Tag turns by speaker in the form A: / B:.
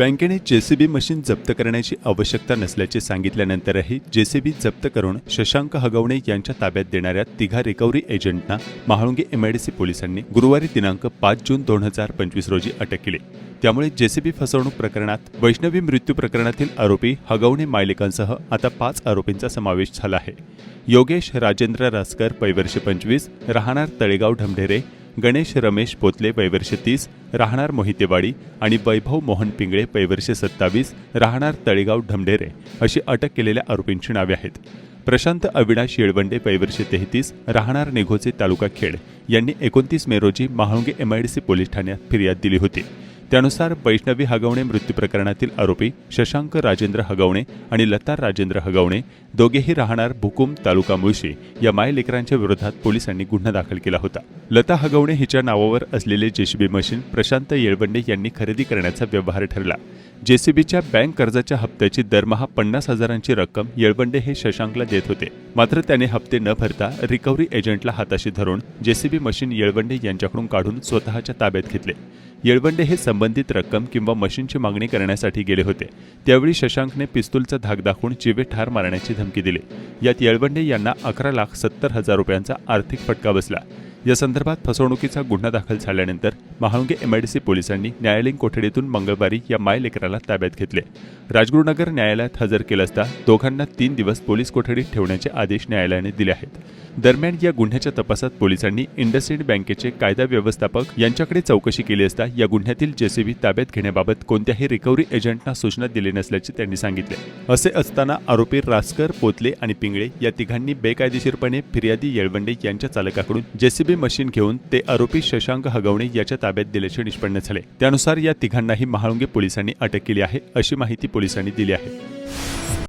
A: बँकेने JCB machine जप्त करण्याची आवश्यकता नसल्याचे सांगितल्यानंतरही जेसीबी जप्त करून शशांक हगवणे यांच्या ताब्यात देणाऱ्या तिघा रिकव्हरी एजंटना महाळुंगे एमआयडीसी पोलिसांनी गुरुवारी दिनांक 5 जून 2025 रोजी अटक केली। त्यामुळे जेसीबी फसवणूक प्रकरणात वैष्णवी मृत्यू प्रकरणातील आरोपी हगवणे मायलेकांसह आता 5 आरोपींचा समावेश झाला आहे। योगेश राजेंद्र रासकर वयवर्ष 25 राहणार तळेगाव ढमढेरे, गणेश रमेश पोतले वयवर्ष 30 राहणार मोहितेवाडी आणि वैभव मोहन पिंगळे वयवर्ष 27 राहणार तळेगाव ढमढेरे अशी अटक केलेल्या आरोपींची नावे आहेत। प्रशांत अविनाश येळवंडे वयवर्ष 33 राहणार निघोचे तालुका खेड यांनी 29 मे रोजी महाळुंगे एमआयडीसी पोलीस ठाण्यात फिर्याद दिली होती। त्यानुसार वैष्णवी हगवणे मृत्यू प्रकरणातील आरोपी शशांक राजेंद्र हगवणे आणि लता राजेंद्र हगवणे दोघेही राहणार भुकुम तालुका मुळशी या मायलेकरांच्या विरोधात पोलिसांनी गुन्हा दाखल केला होता। लता हगवणे हिच्या नावावर असलेले जेसीबी मशीन प्रशांत येळवंडे यांनी खरेदी करण्याचा व्यवहार ठरला। जेसीबीच्या बँक कर्जाच्या हप्त्याची दरमहा 50,000ची रक्कम येळवंडे हे शशांकला देत होते। मात्र त्याने हप्ते न भरता रिकव्हरी एजंटला हाताशी धरून जेसीबी मशीन येळवंडे यांच्याकडून काढून स्वतःच्या ताब्यात घेतले। येळवंडे हे संबंधित रक्कम किंवा मशीनची मागणी करण्यासाठी गेले होते। त्यावेळी शशांकने पिस्तूलचा धाक दाखवून जीवे ठार मारण्याची धमकी दिली। यात येळवंडे यांना 11,70,000 रुपयांचा आर्थिक फटका बसला। या संदर्भात फसवणुकीचा गुन्हा दाखल झाल्यानंतर महाळुंगे एमआयडीसी पोलिसांनी न्यायालयीन कोठडीतून मंगळवारी या मायलेकराला ताब्यात घेतले। राजगुरुनगर न्यायालयात हजर केलं असता दोघांना 3 दिवस पोलीस कोठडीत ठेवण्याचे आदेश न्यायालयाने दिले आहेत। दरम्यान या गुन्ह्याच्या तपासात पोलिसांनी इंडसइंड बँकेचे कायदा व्यवस्थापक यांच्याकडे चौकशी केली असता या गुन्ह्यातील जेसीबी ताब्यात घेण्याबाबत कोणत्याही रिकव्हरी एजंटना सूचना दिली नसल्याचे त्यांनी सांगितले। असे असताना आरोपी रासकर, पोतले आणि पिंगळे या तिघांनी बेकायदेशीरपणे फिर्यादी येळवंडे यांच्या चालकाकडून जेसीबी मशीन घेऊन ते आरोपी शशांक हगवणे याच्या ताब्यात दिल्याचे निष्पन्न झाले। त्यानुसार या तिघांनाही महाळुंगे पोलिसांनी अटक केली आहे अशी माहिती पोलिसांनी दिली आहे।